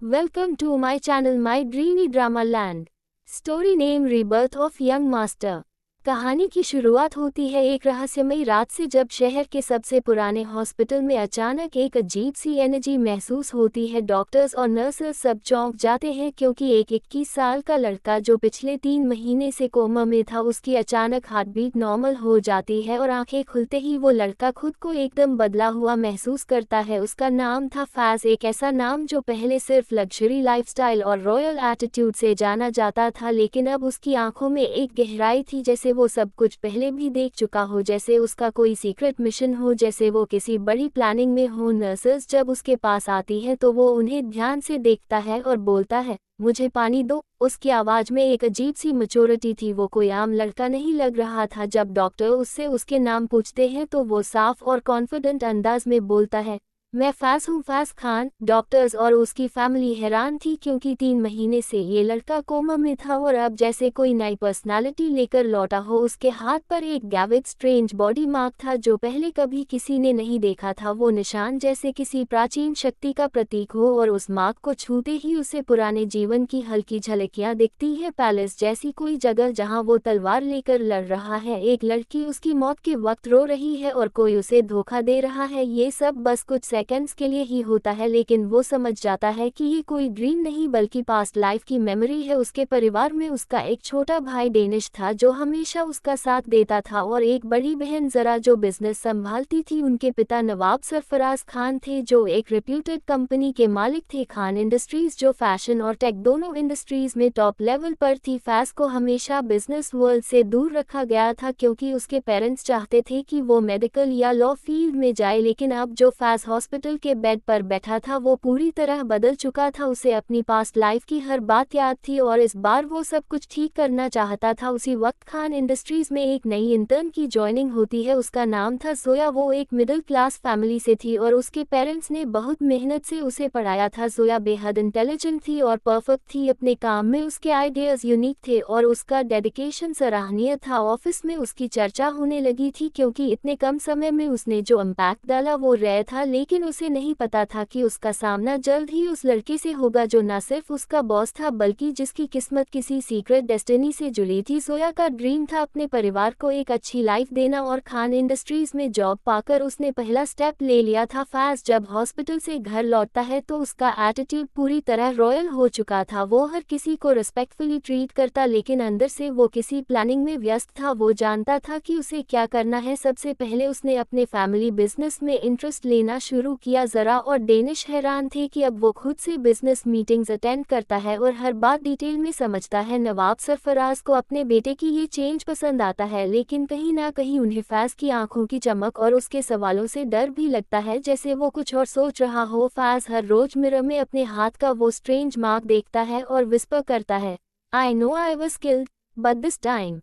Welcome to my channel My Dreamy Drama Land. Story name Rebirth of Young Master. कहानी की शुरुआत होती है एक रहस्यमयी रात से जब शहर के सबसे पुराने हॉस्पिटल में अचानक एक अजीब सी एनर्जी महसूस होती है। डॉक्टर्स और नर्सेस सब चौंक जाते हैं क्योंकि एक 21 साल का लड़का जो पिछले 3 महीने से कोमा में था, उसकी अचानक हार्टबीट नॉर्मल हो जाती है और आंखें खुलते ही वो लड़का खुद को एकदम बदला हुआ महसूस करता है। उसका नाम था फैज, एक ऐसा नाम जो पहले सिर्फ लग्जरी लाइफस्टाइल और रॉयल एटीट्यूड से जाना जाता था, लेकिन अब उसकी आंखों में एक गहराई थी, जैसे वो सब कुछ पहले भी देख चुका हो, जैसे उसका कोई सीक्रेट मिशन हो, जैसे वो किसी बड़ी प्लानिंग में हो। नर्सेस जब उसके पास आती है तो वो उन्हें ध्यान से देखता है और बोलता है, मुझे पानी दो। उसकी आवाज़ में एक अजीब सी मैच्योरिटी थी, वो कोई आम लड़का नहीं लग रहा था। जब डॉक्टर उससे उसके नाम पूछते हैं तो वो साफ और कॉन्फिडेंट अंदाज में बोलता है, मैं फैज हूँ, फैज खान। डॉक्टर्स और उसकी फैमिली हैरान थी क्योंकि 3 महीने से ये लड़का कोमा में था और अब जैसे कोई नई पर्सनालिटी लेकर लौटा हो। उसके हाथ पर एक गैविड स्ट्रेंज बॉडी मार्क था जो पहले कभी किसी ने नहीं देखा था। वो निशान जैसे किसी प्राचीन शक्ति का प्रतीक हो और उस मार्क को छूते ही उसे पुराने जीवन की हल्की झलकियाँ दिखती है। पैलेस जैसी कोई जगह जहाँ वो तलवार लेकर लड़ रहा है, एक लड़की उसकी मौत के वक्त रो रही है और कोई उसे धोखा दे रहा है। ये सब बस कुछ सेकंड्स के लिए ही होता है, लेकिन वो समझ जाता है कि ये कोई ड्रीम नहीं बल्कि पास्ट लाइफ की मेमोरी है। उसके परिवार में उसका एक छोटा भाई डेनिश था जो हमेशा उसका साथ देता था और एक बड़ी बहन जरा जो बिजनेस संभालती थी। उनके पिता नवाब सरफराज खान थे जो एक रेप्यूटेड कंपनी के मालिक थे, खान इंडस्ट्रीज, जो फैशन और टेक दोनों इंडस्ट्रीज में टॉप लेवल पर थी। फैज को हमेशा बिजनेस वर्ल्ड से दूर रखा गया था क्योंकि उसके पेरेंट्स चाहते थे कि वो मेडिकल या लॉ फील्ड में जाए, लेकिन अब जो फैज हॉस्पिटल के बेड पर बैठा था वो पूरी तरह बदल चुका था। उसे अपनी पास्ट लाइफ की हर बात याद थी और इस बार वो सब कुछ ठीक करना चाहता था। उसी वक्त खान इंडस्ट्रीज में एक नई इंटर्न की ज्वाइनिंग होती है। उसका नाम था जोया। वो एक मिडिल क्लास फैमिली से थी और उसके पेरेंट्स ने बहुत मेहनत से उसे पढ़ाया था। जोया बेहद इंटेलिजेंट थी और परफेक्ट थी अपने काम में, उसके आइडियाज यूनिक थे और उसका डेडिकेशन सराहनीय था। ऑफिस में उसकी चर्चा होने लगी थी क्योंकि इतने कम समय में उसने जो इम्पैक्ट डाला वो रेयर था, लेकिन उसे नहीं पता था कि उसका सामना जल्द ही उस लड़के से होगा जो न सिर्फ उसका बॉस था बल्कि जिसकी किस्मत किसी सीक्रेट डेस्टिनी से जुड़ी थी। जोया का ड्रीम था अपने परिवार को एक अच्छी लाइफ देना और खान इंडस्ट्रीज में जॉब पाकर उसने पहला स्टेप ले लिया था। फैज जब हॉस्पिटल से घर लौटता है तो उसका एटीट्यूड पूरी तरह रॉयल हो चुका था। वो हर किसी को रिस्पेक्टफुली ट्रीट करता, लेकिन अंदर से वो किसी प्लानिंग में व्यस्त था। वो जानता था कि उसे क्या करना है। सबसे पहले उसने अपने फैमिली बिजनेस में इंटरेस्ट लेना शुरू किया। जरा और डेनिश हैरान थे कि अब वो खुद से बिजनेस मीटिंग्स अटेंड करता है और हर बात डिटेल में समझता है। नवाब सरफराज को अपने बेटे की ये चेंज पसंद आता है, लेकिन कहीं ना कहीं उन्हें फैज की आंखों की चमक और उसके सवालों से डर भी लगता है, जैसे वो कुछ और सोच रहा हो। फैज हर रोज मिरर में अपने हाथ का वो स्ट्रेंज मार्क देखता है और विस्पर करता है, I know I was killed but this time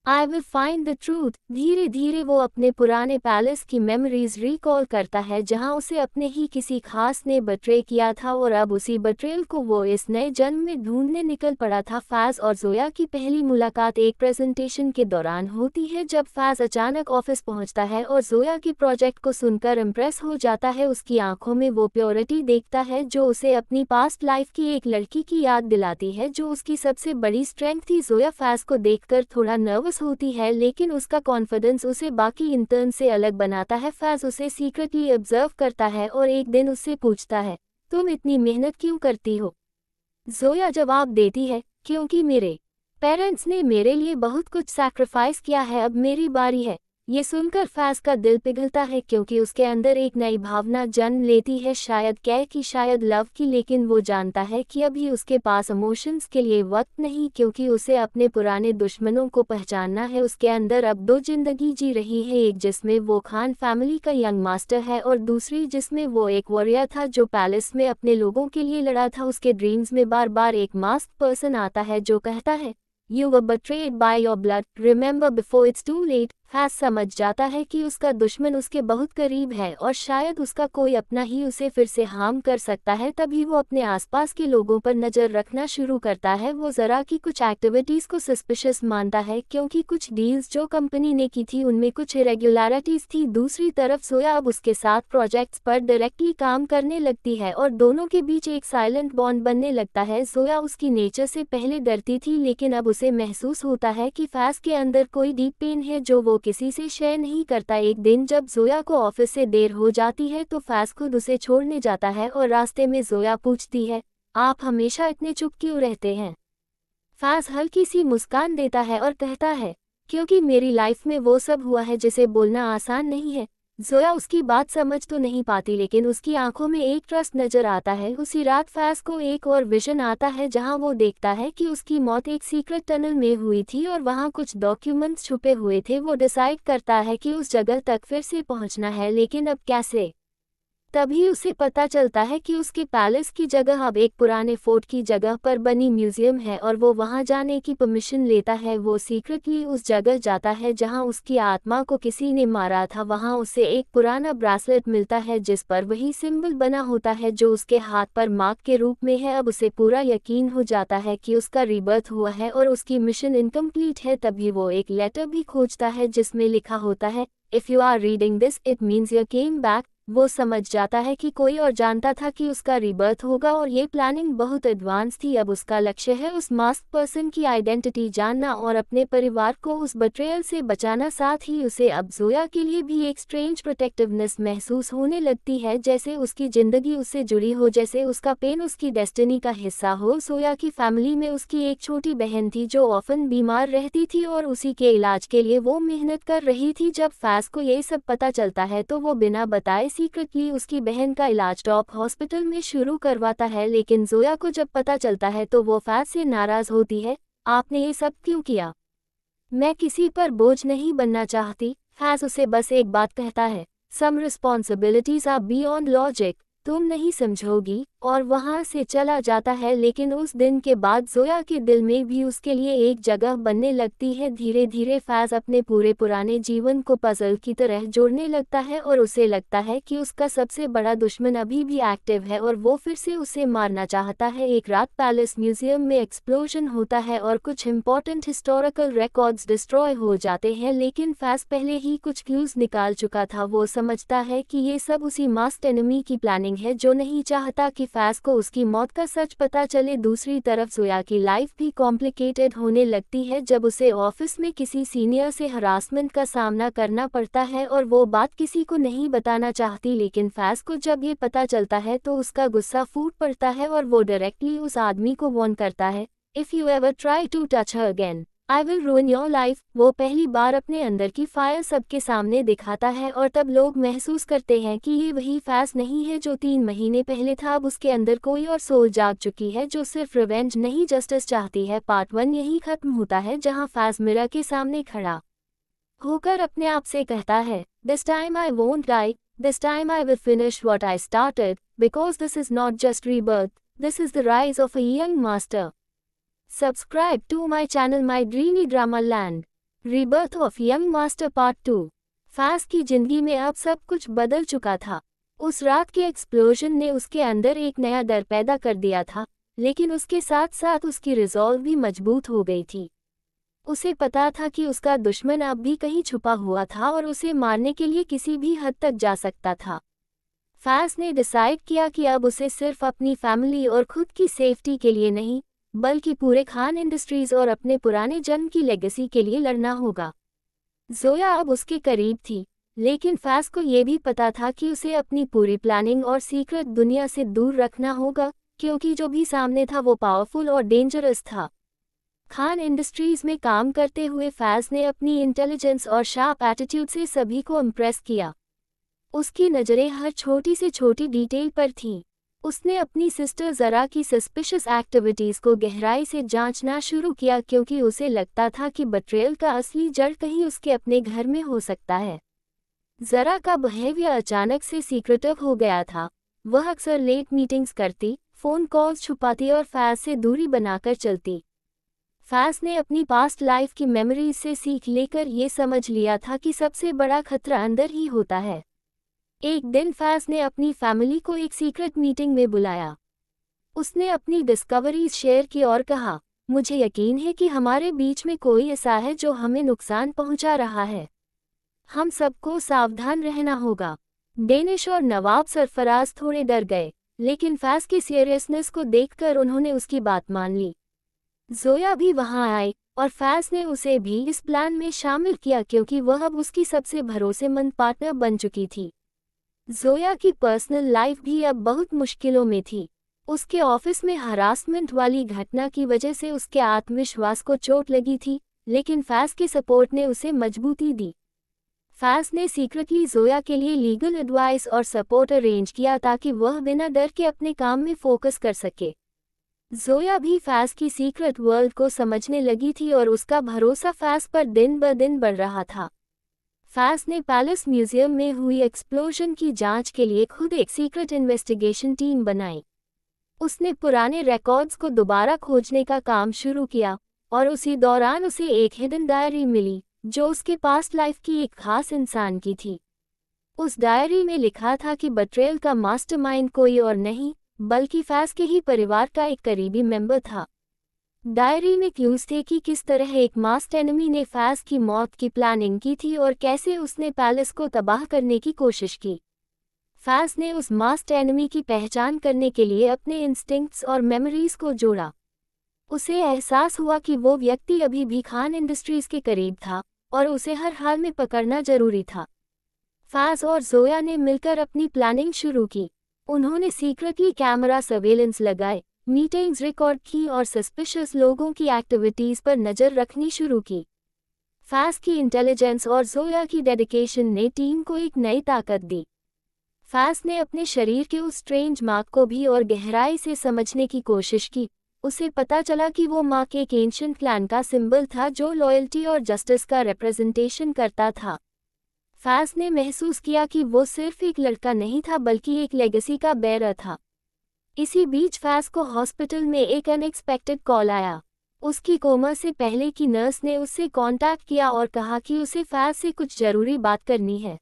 I will find the truth. धीरे धीरे वो अपने पुराने पैलेस की मेमोरीज रिकॉल करता है जहां उसे अपने ही किसी खास ने बट्रे किया था और अब उसी बट्रेल को वो इस नए जन्म में ढूंढने निकल पड़ा था। फैज और जोया की पहली मुलाकात एक प्रेजेंटेशन के दौरान होती है जब फैज अचानक ऑफिस पहुंचता है और जोया की प्रोजेक्ट को सुनकर इम्प्रेस हो जाता है। उसकी आंखों में वो प्योरिटी देखता है जो उसे अपनी पास्ट लाइफ की एक लड़की की याद दिलाती है जो उसकी सबसे बड़ी स्ट्रेंथ थी। जोया फैज को देखकर थोड़ा नर्वस होती है, लेकिन उसका कॉन्फिडेंस उसे बाकी इंटर्न से अलग बनाता है। फैज उसे सीक्रेटली ऑब्जर्व करता है और एक दिन उससे पूछता है, तुम इतनी मेहनत क्यों करती हो? जोया जवाब देती है, क्योंकि मेरे पेरेंट्स ने मेरे लिए बहुत कुछ सैक्रिफाइस किया है, अब मेरी बारी है। ये सुनकर फैज का दिल पिघलता है क्योंकि उसके अंदर एक नई भावना जन्म लेती है, शायद कैर की, शायद लव की, लेकिन वो जानता है कि अभी उसके पास इमोशंस के लिए वक्त नहीं क्योंकि उसे अपने पुराने दुश्मनों को पहचानना है। उसके अंदर अब 2 जिंदगी जी रही है, एक जिसमें वो खान फैमिली का यंग मास्टर है और दूसरी जिसमें वो एक वॉरियर था जो पैलेस में अपने लोगों के लिए लड़ा था। उसके ड्रीम्स में बार बार एक मास्क पर्सन आता है जो कहता है, You were betrayed by your blood. Remember before it's too late. Faiz समझ जाता है कि उसका दुश्मन उसके बहुत करीब है और शायद उसका कोई अपना ही उसे फिर से हार्म कर सकता है। तभी वो अपने आसपास के लोगों पर नज़र रखना शुरू करता है। वो ज़रा की कुछ एक्टिविटीज़ को सस्पिशियस मानता है क्योंकि कुछ डील्स जो कंपनी ने की थी उनमें कुछ इरेगुलरिटीज़ थी। दूसरी तरफ जोया अब उसके साथ प्रोजेक्ट्स पर डायरेक्टली काम करने लगती है और दोनों के बीच एक साइलेंट बॉन्ड बनने लगता है। जोया उसकी नेचर से पहले डरती थी, लेकिन अब उसे महसूस होता है कि फैज के अंदर कोई डीप पेन है जो वो किसी से शेयर नहीं करता। एक दिन जब जोया को ऑफिस से देर हो जाती है तो फैज खुद उसे छोड़ने जाता है और रास्ते में जोया पूछती है, आप हमेशा इतने चुप क्यों रहते हैं? फैज हल्की सी मुस्कान देता है और कहता है, क्योंकि मेरी लाइफ में वो सब हुआ है जिसे बोलना आसान नहीं है। जोया उसकी बात समझ तो नहीं पाती, लेकिन उसकी आंखों में एक ट्रस्ट नजर आता है। उसी रात फैज को एक और विजन आता है जहां वो देखता है कि उसकी मौत एक सीक्रेट टनल में हुई थी और वहां कुछ डॉक्यूमेंट्स छुपे हुए थे। वो डिसाइड करता है कि उस जगह तक फिर से पहुंचना है, लेकिन अब कैसे? तभी उसे पता चलता है कि उसके पैलेस की जगह अब एक पुराने फोर्ट की जगह पर बनी म्यूजियम है और वो वहां जाने की परमिशन लेता है। वो सीक्रेटली उस जगह जाता है जहां उसकी आत्मा को किसी ने मारा था। वहां उसे एक पुराना ब्रेसलेट मिलता है जिस पर वही सिंबल बना होता है जो उसके हाथ पर मार्क के रूप में है। अब उसे पूरा यकीन हो जाता है कि उसका रीबर्थ हुआ है और उसकी मिशन इनकम्प्लीट है। तभी वो एक लेटर भी खोजता है जिसमें लिखा होता है, if you are reading this it means you came back. वो समझ जाता है कि कोई और जानता था कि उसका रीबर्थ होगा और ये प्लानिंग बहुत एडवांस थी। अब उसका लक्ष्य है उस मास्क पर्सन की आइडेंटिटी जानना और अपने परिवार को उस बट्रेयल से बचाना। साथ ही उसे अब जोया के लिए भी एक स्ट्रेंज प्रोटेक्टिवनेस महसूस होने लगती है, जैसे उसकी ज़िंदगी उससे जुड़ी हो, जैसे उसका पेन उसकी डेस्टिनी का हिस्सा हो। जोया की फैमिली में उसकी एक छोटी बहन थी जो ऑफन बीमार रहती थी और उसी के इलाज के लिए वो मेहनत कर रही थी। जब फैज को ये सब पता चलता है तो वो बिना बताए सीक्रेटली उसकी बहन का इलाज टॉप हॉस्पिटल में शुरू करवाता है। लेकिन जोया को जब पता चलता है तो वो फैज से नाराज होती है, आपने ये सब क्यों किया? मैं किसी पर बोझ नहीं बनना चाहती। फैज उसे बस एक बात कहता है, सम रिस्पॉन्सिबिलिटीज आर बियॉन्ड लॉजिक, तुम नहीं समझोगी, और वहां से चला जाता है। लेकिन उस दिन के बाद जोया के दिल में भी उसके लिए एक जगह बनने लगती है। धीरे धीरे फैज अपने पूरे पुराने जीवन को पजल की तरह जोड़ने लगता है और उसे लगता है कि उसका सबसे बड़ा दुश्मन अभी भी एक्टिव है और वो फिर से उसे मारना चाहता है। एक रात पैलेस म्यूजियम में एक्सप्लोजन होता है और कुछ इंपॉर्टेंट हिस्टोरिकल रिकॉर्ड्स डिस्ट्रॉय हो जाते हैं, लेकिन फैज पहले ही कुछ क्लूज निकाल चुका था। वो समझता है कि ये सब उसी मास्क्ड एनिमी की प्लानिंग है जो नहीं चाहता कि फैज को उसकी मौत का सच पता चले। दूसरी तरफ जोया की लाइफ भी कॉम्प्लिकेटेड होने लगती है जब उसे ऑफिस में किसी सीनियर से हरासमेंट का सामना करना पड़ता है और वो बात किसी को नहीं बताना चाहती। लेकिन फैज को जब ये पता चलता है तो उसका गुस्सा फूट पड़ता है और वो डायरेक्टली उस आदमी को वार्न करता है, if you ever try to touch her again I will ruin your life. वो पहली बार अपने अंदर की फायर सबके सामने दिखाता है और तब लोग महसूस करते हैं कि ये वही फैज नहीं है जो 3 महीने पहले था। अब उसके अंदर कोई और सोल जाग चुकी है जो सिर्फ रिवेंज नहीं जस्टिस चाहती है। पार्ट 1 यही खत्म होता है जहां फैज मिरर के सामने खड़ा होकर अपने आप से कहता है, this time I won't die, this time I will finish what I started, because this is not just rebirth, this is the rise of a young master. Subscribe to my channel My Dreamy Drama Land. Rebirth of Young Master Part 2. Faiz की जिंदगी में अब सब कुछ बदल चुका था। उस रात के एक्सप्लोजन ने उसके अंदर एक नया डर पैदा कर दिया था, लेकिन उसके साथ साथ उसकी रिजॉल्व भी मजबूत हो गई थी। उसे पता था कि उसका दुश्मन अब भी कहीं छुपा हुआ था और उसे मारने के लिए किसी भी हद तक जा सकता था। फैज ने डिसाइड किया कि अब उसे सिर्फ अपनी फैमिली और खुद की सेफ्टी के लिए नहीं, बल्कि पूरे खान इंडस्ट्रीज और अपने पुराने जन्म की लेगेसी के लिए लड़ना होगा। जोया अब उसके करीब थी, लेकिन फैज को ये भी पता था कि उसे अपनी पूरी प्लानिंग और सीक्रेट दुनिया से दूर रखना होगा, क्योंकि जो भी सामने था वो पावरफुल और डेंजरस था। खान इंडस्ट्रीज में काम करते हुए फैज ने अपनी इंटेलिजेंस और शार्प एटीट्यूड से सभी को इम्प्रेस किया। उसकी नज़रें हर छोटी से छोटी डिटेल पर थीं। उसने अपनी सिस्टर ज़रा की सस्पिशियस एक्टिविटीज़ को गहराई से जांचना शुरू किया, क्योंकि उसे लगता था कि बट्रेयल का असली जड़ कहीं उसके अपने घर में हो सकता है। ज़रा का बिहेवियर अचानक से सीक्रेटिव हो गया था। वह अक्सर लेट मीटिंग्स करती, फ़ोन कॉल्स छुपाती और फैज से दूरी बनाकर चलती। फैज ने अपनी पास्ट लाइफ की मेमोरीज से सीख लेकर ये समझ लिया था कि सबसे बड़ा खतरा अंदर ही होता है। एक दिन फैज ने अपनी फैमिली को एक सीक्रेट मीटिंग में बुलाया। उसने अपनी डिस्कवरीज शेयर की और कहा, मुझे यकीन है कि हमारे बीच में कोई ऐसा है जो हमें नुकसान पहुंचा रहा है। हम सबको सावधान रहना होगा। डेनिश और नवाब सरफराज थोड़े डर गए, लेकिन फैज की सीरियसनेस को देखकर उन्होंने उसकी बात मान ली। जोया भी वहां आई और फैज ने उसे भी इस प्लान में शामिल किया क्योंकि वह अब उसकी सबसे भरोसेमंद पार्टनर बन चुकी थी। जोया की पर्सनल लाइफ भी अब बहुत मुश्किलों में थी। उसके ऑफिस में हरासमेंट वाली घटना की वजह से उसके आत्मविश्वास को चोट लगी थी, लेकिन फैज के सपोर्ट ने उसे मजबूती दी। फैज ने सीक्रेटली जोया के लिए लीगल एडवाइस और सपोर्ट अरेंज किया ताकि वह बिना डर के अपने काम में फोकस कर सके। जोया भी फैज की सीक्रेट वर्ल्ड को समझने लगी थी और उसका भरोसा फैज पर दिन ब दिन बढ़ रहा था। फैज ने पैलेस म्यूजियम में हुई एक्सप्लोजन की जांच के लिए खुद एक सीक्रेट इन्वेस्टिगेशन टीम बनाई। उसने पुराने रिकॉर्ड्स को दोबारा खोजने का काम शुरू किया और उसी दौरान उसे एक हिडन डायरी मिली जो उसके पास्ट लाइफ की एक खास इंसान की थी। उस डायरी में लिखा था कि बट्रेयल का मास्टरमाइंड कोई और नहीं बल्कि फैज के ही परिवार का एक करीबी मेंबर था। डायरी में क्लूज थे कि किस तरह एक मास्टर एनिमी ने फैज की मौत की प्लानिंग की थी और कैसे उसने पैलेस को तबाह करने की कोशिश की। फैज ने उस मास्टर एनिमी की पहचान करने के लिए अपने इंस्टिंक्ट्स और मेमोरीज को जोड़ा। उसे एहसास हुआ कि वो व्यक्ति अभी भी खान इंडस्ट्रीज के करीब था और उसे हर हाल में पकड़ना जरूरी था। फैज और जोया ने मिलकर अपनी प्लानिंग शुरू की। उन्होंने सीक्रेटली कैमरा सर्वेलेंस लगाए, मीटिंग्स रिकॉर्ड की और सस्पिशियस लोगों की एक्टिविटीज पर नज़र रखनी शुरू की। फैज की इंटेलिजेंस और जोया की डेडिकेशन ने टीम को एक नई ताकत दी। फैज ने अपने शरीर के उस स्ट्रेंज मार्क को भी और गहराई से समझने की कोशिश की। उसे पता चला कि वो मार्क एक एंशिएंट क्लैन का सिंबल था जो लॉयल्टी और जस्टिस का रिप्रेजेंटेशन करता था। फैज ने महसूस किया कि वो सिर्फ एक लड़का नहीं था बल्कि एक लेगेसी का बेरर था। इसी बीच फैज को हॉस्पिटल में एक अनएक्सपेक्टेड कॉल आया। उसकी कोमा से पहले की नर्स ने उससे कांटेक्ट किया और कहा कि उसे फैज से कुछ जरूरी बात करनी है।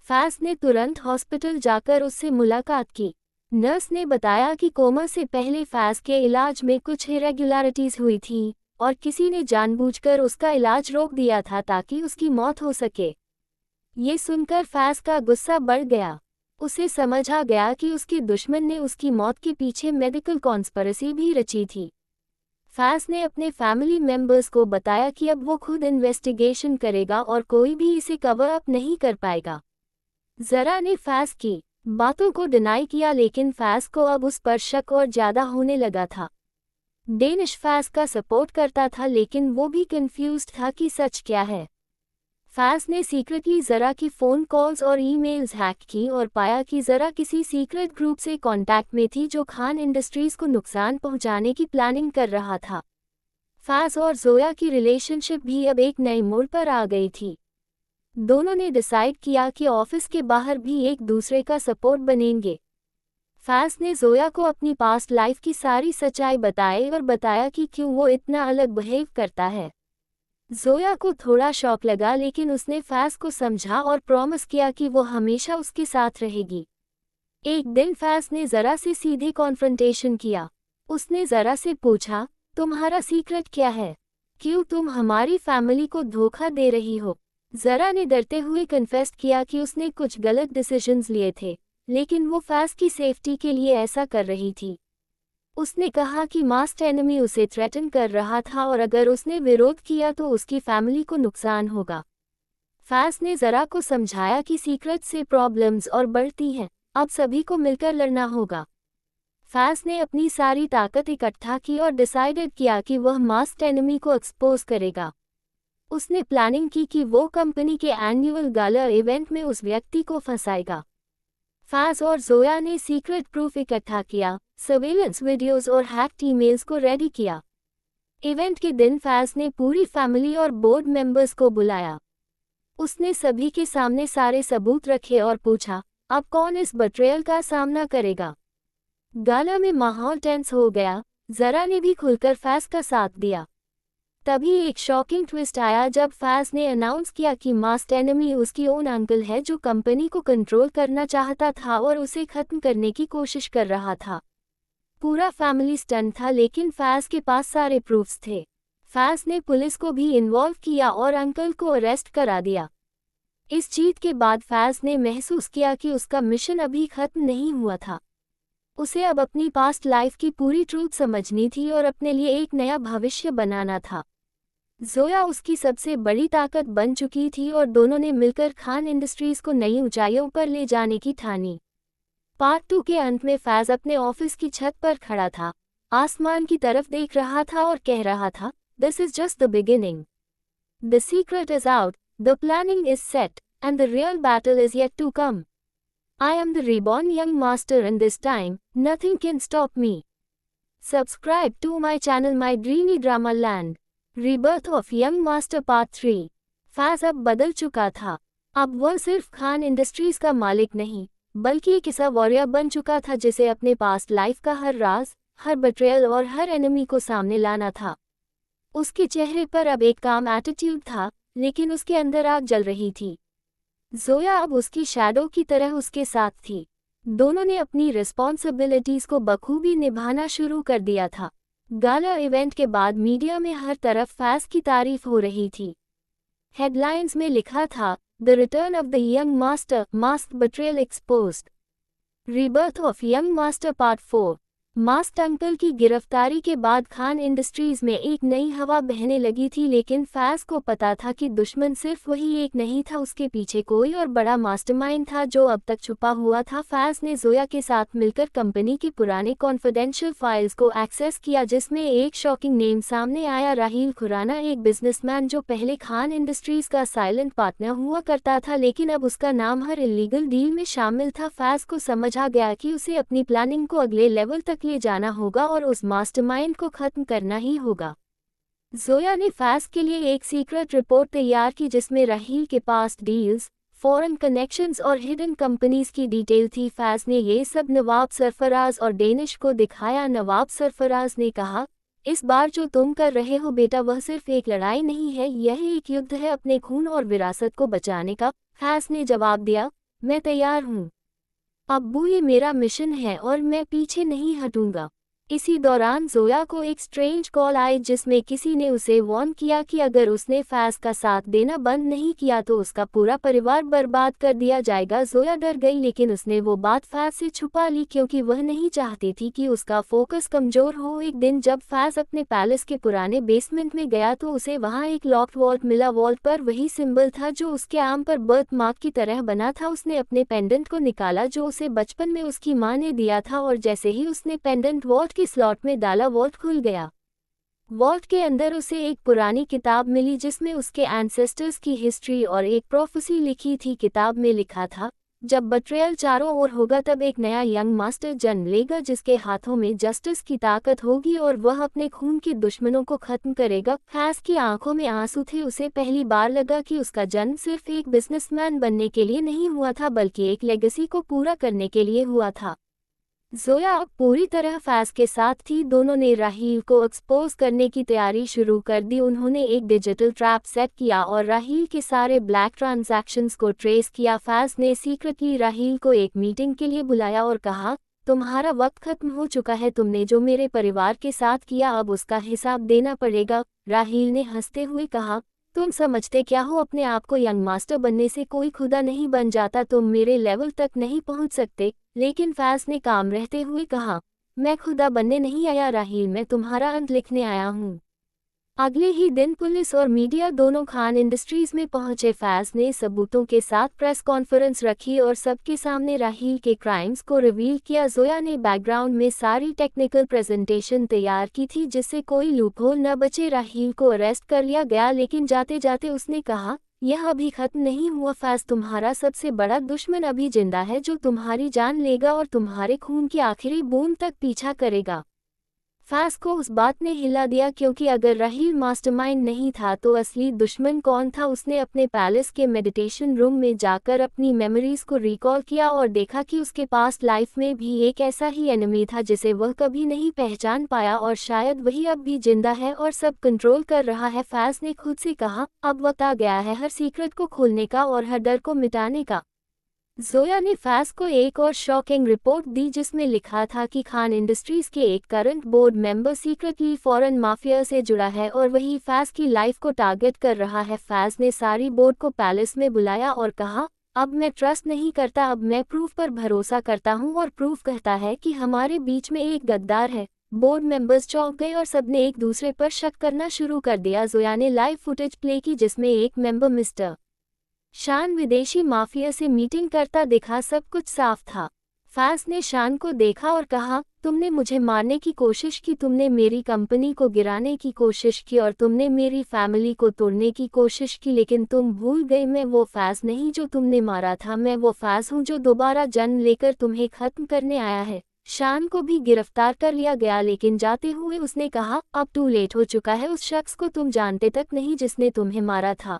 फैज ने तुरंत हॉस्पिटल जाकर उससे मुलाकात की। नर्स ने बताया कि कोमा से पहले फैज के इलाज में कुछ इरेगुलरिटीज हुई थी और किसी ने जानबूझकर उसका इलाज रोक दिया था ताकि उसकी मौत हो सके। ये सुनकर फैज का गुस्सा बढ़ गया। उसे समझ आ गया कि उसके दुश्मन ने उसकी मौत के पीछे मेडिकल कॉन्स्पिरेसी भी रची थी। फैज ने अपने फैमिली मेंबर्स को बताया कि अब वो खुद इन्वेस्टिगेशन करेगा और कोई भी इसे कवर अप नहीं कर पाएगा। जरा ने फैज की बातों को डिनाई किया, लेकिन फैज को अब उस पर शक और ज्यादा होने लगा था। डेनिश फैज का सपोर्ट करता था, लेकिन वो भी कंफ्यूज्ड था कि सच क्या है। फैज ने सीक्रेटली जरा की फ़ोन कॉल्स और ईमेल्स हैक की और पाया कि जरा किसी सीक्रेट ग्रुप से कांटेक्ट में थी जो खान इंडस्ट्रीज को नुकसान पहुंचाने की प्लानिंग कर रहा था। फैज और जोया की रिलेशनशिप भी अब एक नए मोड़ पर आ गई थी। दोनों ने डिसाइड किया कि ऑफिस के बाहर भी एक दूसरे का सपोर्ट बनेंगे। फैज ने जोया को अपनी पास्ट लाइफ की सारी सच्चाई बताई और बताया कि क्यों वो इतना अलग बिहेव करता है। जोया को थोड़ा शॉक लगा, लेकिन उसने फैज को समझा और प्रॉमिस किया कि वो हमेशा उसके साथ रहेगी। एक दिन फैज ने जरा से सीधे कॉन्फ्रंटेशन किया। उसने जरा से पूछा, तुम्हारा सीक्रेट क्या है? क्यों तुम हमारी फैमिली को धोखा दे रही हो? जरा ने डरते हुए कन्फेस किया कि उसने कुछ गलत डिसीजंस लिए थे, लेकिन वो फैज की सेफ्टी के लिए ऐसा कर रही थी। उसने कहा कि मास्टर एनिमी उसे थ्रेटन कर रहा था और अगर उसने विरोध किया तो उसकी फैमिली को नुकसान होगा। फैज ने जरा को समझाया कि सीक्रेट से प्रॉब्लम्स और बढ़ती हैं, अब सभी को मिलकर लड़ना होगा। फैज ने अपनी सारी ताकत इकट्ठा की और डिसाइडेड किया कि वह मास्टर एनिमी को एक्सपोज करेगा। उसने प्लानिंग की कि वो कंपनी के एनुअल गाला इवेंट में उस व्यक्ति को फंसाएगा। फैज और जोया ने सीक्रेट प्रूफ इकट्ठा किया, सर्वेलेंस वीडियोस और हैक्ड ईमेल्स को रेडी किया। इवेंट के दिन फैज ने पूरी फैमिली और बोर्ड मेंबर्स को बुलाया। उसने सभी के सामने सारे सबूत रखे और पूछा, अब कौन इस बट्रेयल का सामना करेगा? गाला में माहौल टेंस हो गया। जरा ने भी खुलकर फैज का साथ दिया। तभी एक शॉकिंग ट्विस्ट आया जब फैज ने अनाउंस किया कि मास्क एनिमी उसकी ओन अंकल है जो कंपनी को कंट्रोल करना चाहता था और उसे खत्म करने की कोशिश कर रहा था। पूरा फैमिली स्टंट था, लेकिन फैज के पास सारे प्रूफ्स थे। फैज ने पुलिस को भी इन्वॉल्व किया और अंकल को अरेस्ट करा दिया। इस जीत के बाद फैज ने महसूस किया कि उसका मिशन अभी खत्म नहीं हुआ था। उसे अब अपनी पास्ट लाइफ की पूरी ट्रूथ समझनी थी और अपने लिए एक नया भविष्य बनाना था। जोया उसकी सबसे बड़ी ताकत बन चुकी थी और दोनों ने मिलकर खान इंडस्ट्रीज को नई ऊंचाइयों पर ले जाने की ठानी। पार्ट 2 के अंत में फैज अपने ऑफिस की छत पर खड़ा था, आसमान की तरफ देख रहा था और कह रहा था, "This is just the beginning. The secret is out, the planning is set, and the real battle is yet to come. I am the reborn young master and this time, nothing can stop me." Subscribe to my channel My Dreamy Drama Land. Rebirth of young master part 3। Faiz अब बदल चुका था। अब वह सिर्फ Khan industries का मालिक नहीं, बल्कि एक ऐसा वॉरियर बन चुका था जिसे अपने पास्ट लाइफ का हर राज, हर बिट्रेयल और हर एनिमी को सामने लाना था। उसके चेहरे पर अब एक काम एटीट्यूड था, लेकिन उसके अंदर आग जल रही थी। जोया अब उसकी शैडो की तरह उसके साथ थी। दोनों ने अपनी रिस्पॉन्सिबिलिटीज को बखूबी निभाना शुरू कर दिया था। गाला इवेंट के बाद मीडिया में हर तरफ फैज की तारीफ हो रही थी। हेडलाइंस में लिखा था, "the return of the young master, mask betrayal exposed. Rebirth of young master part 4। Mask uncle की गिरफ्तारी के बाद खान इंडस्ट्रीज में एक नई हवा बहने लगी थी, लेकिन फैज को पता था कि दुश्मन सिर्फ वही एक नहीं था, उसके पीछे कोई और बड़ा मास्टरमाइंड था जो अब तक छुपा हुआ था। फैज ने जोया के साथ मिलकर कंपनी के पुराने कॉन्फिडेंशियल फाइल्स को एक्सेस किया, जिसमें एक शॉकिंग नेम सामने आया, राहील खुराना, एक बिजनेसमैन जो पहले खान इंडस्ट्रीज का साइलेंट पार्टनर हुआ करता था, लेकिन अब उसका नाम हर इलीगल डील में शामिल था। फैज को समझ आ गया कि उसे अपनी प्लानिंग को अगले लेवल तक ले जाना होगा और उस मास्टरमाइंड को खत्म करना ही होगा। जोया ने फैज के लिए एक सीक्रेट रिपोर्ट तैयार की जिसमें राहील के पास्ट डील्स, फॉरेन कनेक्शंस और हिडन कंपनीज की डिटेल थी। फैज ने ये सब नवाब सरफराज और डेनिश को दिखाया। नवाब सरफराज ने कहा, "इस बार जो तुम कर रहे हो बेटा, वह सिर्फ एक लड़ाई नहीं है, यह एक युद्ध है अपने खून और विरासत को बचाने का।" फैज ने जवाब दिया, "मैं तैयार हूँ अब्बू, ये मेरा मिशन है और मैं पीछे नहीं हटूंगा।" इसी दौरान जोया को एक स्ट्रेंज कॉल आई जिसमें किसी ने उसे वार्न किया कि अगर उसने फैज का साथ देना बंद नहीं किया तो उसका पूरा परिवार बर्बाद कर दिया जाएगा। जोया डर गई, लेकिन उसने वो बात फैज से छुपा ली क्योंकि वह नहीं चाहती थी कि उसका फोकस कमजोर हो। एक दिन जब फैज अपने पैलेस के पुराने बेसमेंट में गया तो उसे वहां एक लॉक्ड वॉल्ट मिला। वॉल्ट पर वही सिंबल था जो उसके आर्म पर बर्थ मार्क की तरह बना था। उसने अपने पेंडेंट को निकाला जो उसे बचपन में उसकी माँ ने दिया था, और जैसे ही उसने पेंडेंट वॉल्ट के स्लॉट में डाला, वॉल्ट खुल गया। वॉल्ट के अंदर उसे एक पुरानी किताब मिली जिसमें उसके एंसेस्टर्स की हिस्ट्री और एक प्रोफेसी लिखी थी। किताब में लिखा था, "जब बिट्रेयल चारों ओर होगा तब एक नया यंग मास्टर जन्म लेगा जिसके हाथों में जस्टिस की ताकत होगी और वह अपने खून के दुश्मनों को खत्म करेगा।" फैज की आंखों में आंसू थे। उसे पहली बार लगा कि उसका जन्म सिर्फ एक बिजनेसमैन बनने के लिए नहीं हुआ था, बल्कि एक लेगेसी को पूरा करने के लिए हुआ था। जोया अब पूरी तरह फैज के साथ थी। दोनों ने राहील को एक्सपोज करने की तैयारी शुरू कर दी। उन्होंने एक डिजिटल ट्रैप सेट किया और राहील के सारे ब्लैक ट्रांजैक्शंस को ट्रेस किया। फैज ने सीक्रेटली राहील को एक मीटिंग के लिए बुलाया और कहा, "तुम्हारा वक्त खत्म हो चुका है, तुमने जो मेरे परिवार के साथ किया अब उसका हिसाब देना पड़ेगा।" राहील ने हंसते हुए कहा, "तुम समझते क्या हो, अपने आप को यंग मास्टर बनने से कोई खुदा नहीं बन जाता, तुम मेरे लेवल तक नहीं पहुंच सकते।" लेकिन फैज ने काम रहते हुए कहा, "मैं खुदा बनने नहीं आया राहील, मैं तुम्हारा अंत लिखने आया हूँ।" अगले ही दिन पुलिस और मीडिया दोनों खान इंडस्ट्रीज में पहुंचे। फैज ने सबूतों के साथ प्रेस कॉन्फ्रेंस रखी और सबके सामने राहील के क्राइम्स को रिवील किया। जोया ने बैकग्राउंड में सारी टेक्निकल प्रेजेंटेशन तैयार की थी जिससे कोई लूपहोल न बचे। राहील को अरेस्ट कर लिया गया, लेकिन जाते जाते उसने कहा, "यह अभी खत्म नहीं हुआ फैज, तुम्हारा सबसे बड़ा दुश्मन अभी जिंदा है जो तुम्हारी जान लेगा और तुम्हारे खून की आखिरी बूंद तक पीछा करेगा।" फैज़ को उस बात ने हिला दिया क्योंकि अगर राहील मास्टरमाइंड नहीं था तो असली दुश्मन कौन था। उसने अपने पैलेस के मेडिटेशन रूम में जाकर अपनी मेमोरीज को रिकॉल किया और देखा कि उसके पास्ट लाइफ में भी एक ऐसा ही एनिमी था जिसे वह कभी नहीं पहचान पाया और शायद वही अब भी जिंदा है और सब कंट्रोल कर रहा है। फैज़ ने खुद से कहा, अब वक्त आ गया है हर सीक्रेट को खोलने का और हर डर को मिटाने का। जोया ने फैज़ को एक और शॉकिंग रिपोर्ट दी जिसमें लिखा था कि खान इंडस्ट्रीज के एक current board member secretly foreign mafia से जुड़ा है और वही फैज़ की लाइफ को टारगेट कर रहा है। फैज़ ने सारी बोर्ड को पैलेस में बुलाया और कहा, अब मैं ट्रस्ट नहीं करता, अब मैं प्रूफ पर भरोसा करता हूं और प्रूफ कहता है कि हमारे बीच में एक गद्दार है। बोर्ड मेंबर्स चौंक गए और सबने एक दूसरे पर शक करना शुरू कर दिया। जोया ने लाइव फुटेज प्ले की जिसमें एक मेंबर मिस्टर शान विदेशी माफिया से मीटिंग करता दिखा। सब कुछ साफ था। फैज़ ने शान को देखा और कहा, तुमने मुझे मारने की कोशिश की, तुमने मेरी कंपनी को गिराने की कोशिश की और तुमने मेरी फैमिली को तोड़ने की कोशिश की, लेकिन तुम भूल गए मैं वो फैज़ नहीं जो तुमने मारा था। मैं वो फैज़ हूँ जो दोबारा जन्म लेकर तुम्हें खत्म करने आया है। शान को भी गिरफ्तार कर लिया गया लेकिन जाते हुए उसने कहा, अब टू लेट हो चुका है, उस शख्स को तुम जानते तक नहीं जिसने तुम्हें मारा था।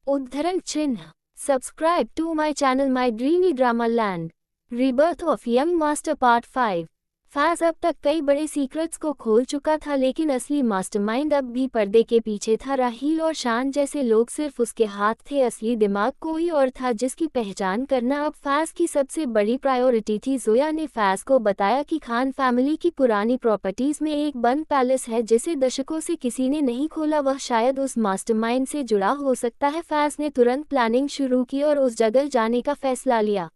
उद्धरण चिन्ह। Subscribe to my channel my dreamy drama land. Rebirth of young master part 5। Faiz अब तक कई बड़े सीक्रेट्स को खोल चुका था लेकिन असली मास्टरमाइंड अब भी पर्दे के पीछे था। राहील और शान जैसे लोग सिर्फ उसके हाथ थे, असली दिमाग कोई और था जिसकी पहचान करना अब फैज़ की सबसे बड़ी प्रायोरिटी थी। जोया ने फैज़ को बताया कि खान फैमिली की पुरानी प्रॉपर्टीज में एक बंद पैलेस है जिसे दशकों से किसी ने नहीं खोला, वह शायद उस मास्टरमाइंड से जुड़ा हो सकता है। फैज़ ने तुरंत प्लानिंग शुरू की और उस जगह जाने का फैसला लिया।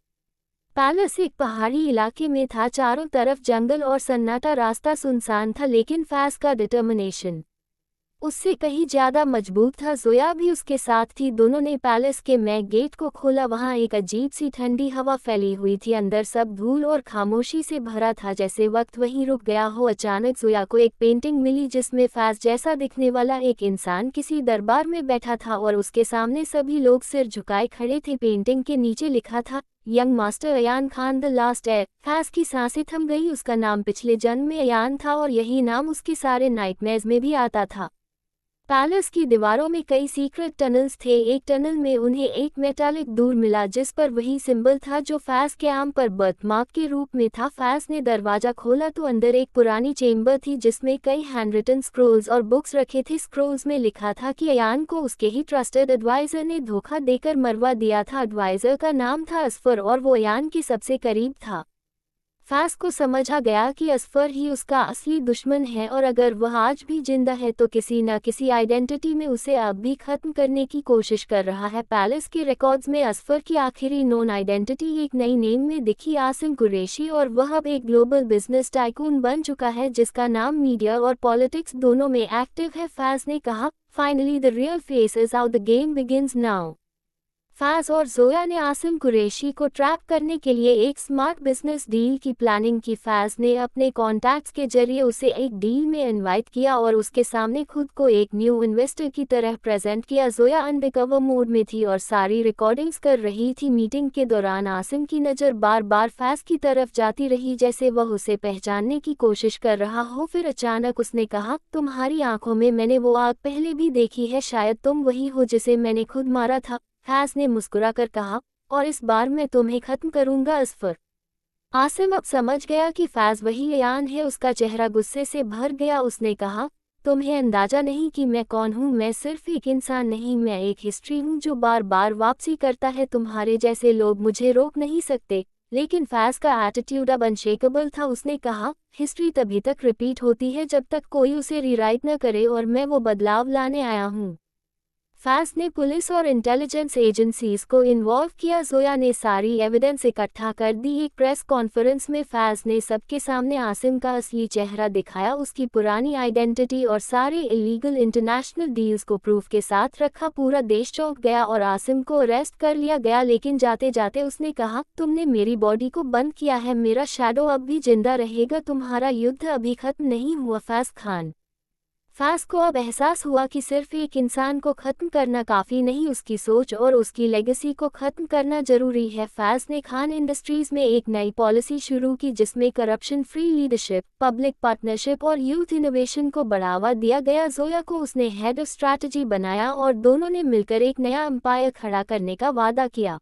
पैलेस एक पहाड़ी इलाके में था, चारों तरफ जंगल और सन्नाटा, रास्ता सुनसान था लेकिन फैज़ का डिटर्मिनेशन उससे कहीं ज्यादा मजबूत था। जोया भी उसके साथ थी। दोनों ने पैलेस के मेन गेट को खोला। वहां एक अजीब सी ठंडी हवा फैली हुई थी, अंदर सब धूल और खामोशी से भरा था जैसे वक्त वहीं रुक गया हो। अचानक जोया को एक पेंटिंग मिली जिसमें फैज़ जैसा दिखने वाला एक इंसान किसी दरबार में बैठा था और उसके सामने सभी लोग सिर झुकाए खड़े थे। पेंटिंग के नीचे लिखा था, young master Ayaan Khan the last air. Faiz की सांसें थम गई। उसका नाम पिछले जन्म में अयान था और यही नाम उसके सारे नाइटमेयर्स में भी आता था। पैलेस की दीवारों में कई सीक्रेट टनल्स थे। एक टनल में उन्हें एक मेटालिक दूर मिला जिस पर वही सिंबल था जो फैज़ के आर्म पर बर्थमार्क के रूप में था। फैज़ ने दरवाजा खोला तो अंदर एक पुरानी चेंबर थी जिसमें कई हैंडरिटन स्क्रोल्स और बुक्स रखे थे। स्क्रोल्स में लिखा था कि अयान को उसके ही ट्रस्टेड एडवाइजर ने धोखा देकर मरवा दिया था। एडवाइजर का नाम था असफर और वो अयान के सबसे करीब था। फैज़ को समझ आ गया कि असफर ही उसका असली दुश्मन है और अगर वह आज भी जिंदा है तो किसी न किसी आइडेंटिटी में उसे अब भी खत्म करने की कोशिश कर रहा है। पैलेस के रिकॉर्ड्स में असफर की आखिरी नोन आइडेंटिटी एक नई नेम में दिखी, आसिम कुरैशी, और वह अब एक ग्लोबल बिजनेस टाइकून बन चुका है जिसका नाम मीडिया और पॉलिटिक्स दोनों में एक्टिव है। फैज़ ने कहा, finally the real face is out, the game begins now. Faiz और जोया ने आसिम कुरैशी को ट्रैप करने के लिए एक स्मार्ट बिजनेस डील की प्लानिंग की। फैज़ ने अपने कॉन्टैक्ट्स के जरिए उसे एक डील में इनवाइट किया और उसके सामने खुद को एक न्यू इन्वेस्टर की तरह प्रेजेंट किया। जोया अंडरकवर मोड में थी और सारी रिकॉर्डिंग्स कर रही थी। मीटिंग के दौरान आसिम की नज़र बार बार फैज़ की तरफ जाती रही जैसे वह उसे पहचानने की कोशिश कर रहा हो। फिर अचानक उसने कहा, तुम्हारी आंखों में मैंने वो आग पहले भी देखी है, शायद तुम वही हो जिसे मैंने खुद मारा था। फैज़ ने मुस्कुराकर कहा, और इस बार मैं तुम्हें खत्म करूंगा असफर। आसिम अब समझ गया कि फैज़ वही अयान है। उसका चेहरा गुस्से से भर गया। उसने कहा, तुम्हें अंदाजा नहीं कि मैं कौन हूँ। मैं सिर्फ एक इंसान नहीं, मैं एक हिस्ट्री हूँ जो बार बार वापसी करता है। तुम्हारे जैसे लोग मुझे रोक नहीं सकते। लेकिन फैज़ का एटीट्यूड अब अनशेकेबल था। उसने कहा, हिस्ट्री तभी तक रिपीट होती है जब तक कोई उसे रीराइट न करे और मैं वो बदलाव लाने आया हूँ। फैज़ ने पुलिस और इंटेलिजेंस एजेंसीज को इन्वॉल्व किया। जोया ने सारी एविडेंस इकट्ठा कर दी। एक प्रेस कॉन्फ्रेंस में फैज़ ने सबके सामने आसिम का असली चेहरा दिखाया, उसकी पुरानी आइडेंटिटी और सारे इलीगल इंटरनेशनल डील्स को प्रूफ के साथ रखा। पूरा देश चौंक गया और आसिम को अरेस्ट कर लिया गया लेकिन जाते जाते उसने कहा, तुमने मेरी बॉडी को बंद किया है, मेरा शैडो अब भी जिंदा रहेगा, तुम्हारा युद्ध अभी खत्म नहीं हुआ। फैज़ खान फैज़ को अब एहसास हुआ कि सिर्फ एक इंसान को ख़त्म करना काफ़ी नहीं, उसकी सोच और उसकी लेगेसी को ख़त्म करना ज़रूरी है। फैज़ ने खान इंडस्ट्रीज़ में एक नई पॉलिसी शुरू की जिसमें corruption free leadership, public partnership और यूथ इनोवेशन को बढ़ावा दिया गया। जोया को उसने हेड ऑफ स्ट्रैटेजी बनाया और दोनों ने मिलकर एक नया एम्पायर खड़ा करने का वादा किया।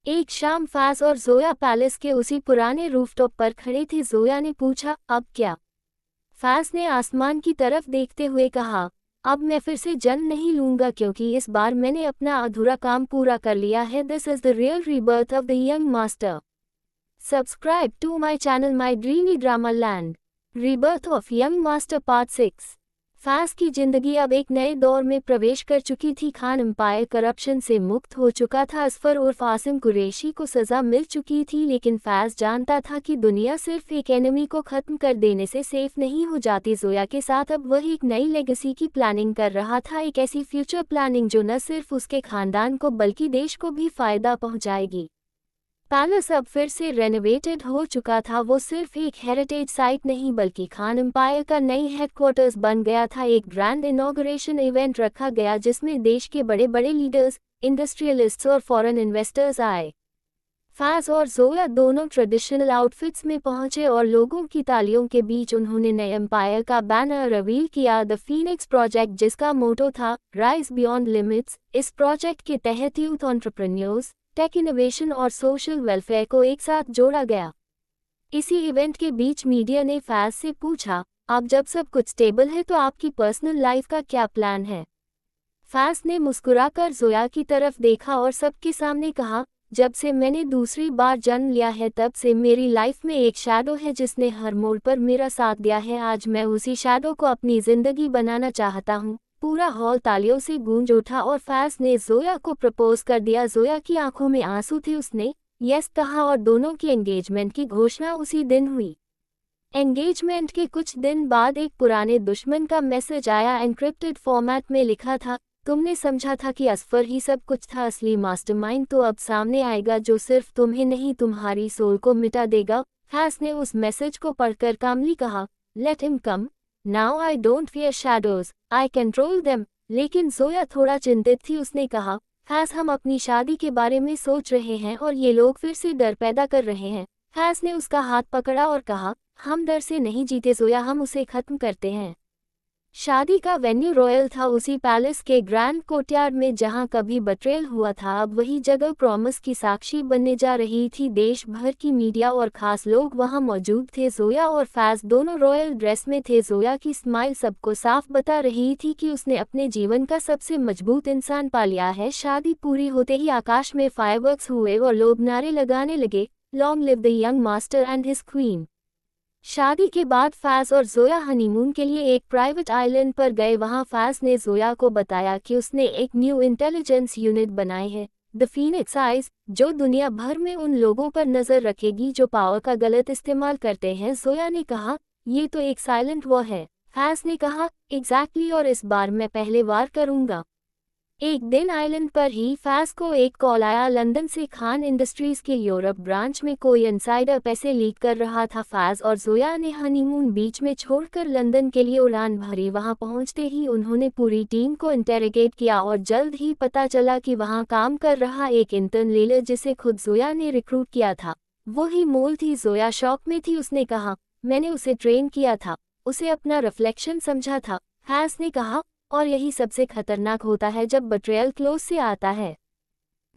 एक शाम फैज़ और जोया पैलेस के उसी पुराने रूफटॉप पर खड़े थे। जोया ने पूछा, अब क्या? फैज़ ने आसमान की तरफ देखते हुए कहा, अब मैं फिर से जन्म नहीं लूँगा क्योंकि इस बार मैंने अपना अधूरा काम पूरा कर लिया है। This is the real rebirth of the young master. Subscribe to my channel my dreamy drama land. Rebirth of young master part 6। Faiz की जिंदगी अब एक नए दौर में प्रवेश कर चुकी थी। खान एम्पायर करप्शन से मुक्त हो चुका था। असफर उर्फ आसिम कुरैशी को सज़ा मिल चुकी थी, लेकिन फैज़ जानता था कि दुनिया सिर्फ एक एनिमी को ख़त्म कर देने से सेफ नहीं हो जाती। जोया के साथ अब वह एक नई लेगेसी की प्लानिंग कर रहा था, एक ऐसी फ्यूचर प्लानिंग जो न सिर्फ उसके खानदान को बल्कि देश को भी फ़ायदा पहुँचाएगी। पैलेस अब फिर से रेनोवेटेड हो चुका था। वो सिर्फ एक हेरिटेज साइट नहीं बल्कि खान एम्पायर का नई हेडक्वार्टर्स बन गया था। एक ग्रैंड इनॉग्रेशन इवेंट रखा गया जिसमें देश के बड़े बड़े लीडर्स, इंडस्ट्रियलिस्ट्स और फॉरेन इन्वेस्टर्स आए। फैज़ और जोया दोनों ट्रेडिशनल आउटफिट्स में पहुंचे और लोगों की तालियों के बीच उन्होंने नए एम्पायर का बैनर रिवील किया, द फीनिक्स प्रोजेक्ट, जिसका मोटो था राइज बियॉन्ड लिमिट्स। इस प्रोजेक्ट के तहत यूथ एंटरप्रेन्योर्स, टेक इनोवेशन और सोशल वेलफेयर को एक साथ जोड़ा गया। इसी इवेंट के बीच मीडिया ने फैज़ से पूछा, अब जब सब कुछ स्टेबल है तो आपकी पर्सनल लाइफ का क्या प्लान है? फैज़ ने मुस्कुराकर जोया की तरफ देखा और सबके सामने कहा, जब से मैंने दूसरी बार जन्म लिया है तब से मेरी लाइफ में एक शैडो है जिसने हर मोड़ पर मेरा साथ दिया है। आज मैं उसी शैडो को अपनी ज़िंदगी बनाना चाहता हूँ। पूरा हॉल तालियों से गूंज उठा और फैज़ ने जोया को प्रपोज कर दिया। जोया की आंखों में आंसू थे। उसने यस कहा और दोनों की एंगेजमेंट की घोषणा उसी दिन हुई। एंगेजमेंट के कुछ दिन बाद एक पुराने दुश्मन का मैसेज आया। एन्क्रिप्टेड फॉर्मेट में लिखा था, तुमने समझा था कि असफर ही सब कुछ था, असली मास्टरमाइंड तो अब सामने आएगा जो सिर्फ तुम्हें नहीं तुम्हारी सोल को मिटा देगा। फैज़ ने उस मैसेज को पढ़कर कामली कहा, let him come now, I don't fear shadows, I control them. लेकिन जोया थोड़ा चिंतित थी। उसने कहा, फैज़ हम अपनी शादी के बारे में सोच रहे हैं और ये लोग फिर से डर पैदा कर रहे हैं। फैज़ ने उसका हाथ पकड़ा और कहा, हम डर से नहीं जीते जोया, हम उसे ख़त्म करते हैं। शादी का वेन्यू रॉयल था, उसी पैलेस के ग्रैंड कोर्टयार्ड में जहां कभी बट्रेल हुआ था। अब वही जगह प्रॉमिस की साक्षी बनने जा रही थी। देश भर की मीडिया और खास लोग वहां मौजूद थे। जोया और फैज़ दोनों रॉयल ड्रेस में थे। जोया की स्माइल सबको साफ बता रही थी कि उसने अपने जीवन का सबसे मजबूत इंसान पा लिया है। शादी पूरी होते ही आकाश में फायरवर्क्स हुए और लोग नारे लगाने लगे, long live the young master and his queen. शादी के बाद फैज़ और जोया हनीमून के लिए एक प्राइवेट आइलैंड पर गए। वहां फैज़ ने जोया को बताया कि उसने एक न्यू इंटेलिजेंस यूनिट बनाई है, द फीनिक्स आइज, जो दुनिया भर में उन लोगों पर नज़र रखेगी जो पावर का गलत इस्तेमाल करते हैं। जोया ने कहा, ये तो एक साइलेंट वॉर है। फैज़ ने कहा, एग्जैक्टली, और इस बार मैं पहले वार करूंगा। एक दिन आइलैंड पर ही फैज़ को एक कॉल आया लंदन से। खान इंडस्ट्रीज के यूरोप ब्रांच में कोई इनसाइडर पैसे लीक कर रहा था। फैज़ और जोया ने हनीमून बीच में छोड़कर लंदन के लिए उड़ान भरी। वहां पहुंचते ही उन्होंने पूरी टीम को इंटेरोगेट किया और जल्द ही पता चला कि वहां काम कर रहा एक इंटर्न लीडर जिसे खुद जोया ने रिक्रूट किया था, वो ही मोल थी। जोया शॉक में थी। उसने कहा, मैंने उसे ट्रेन किया था, उसे अपना रिफ्लेक्शन समझा था। फैज़ ने कहा, और यही सबसे खतरनाक होता है जब बट्रेयल क्लोज से आता है।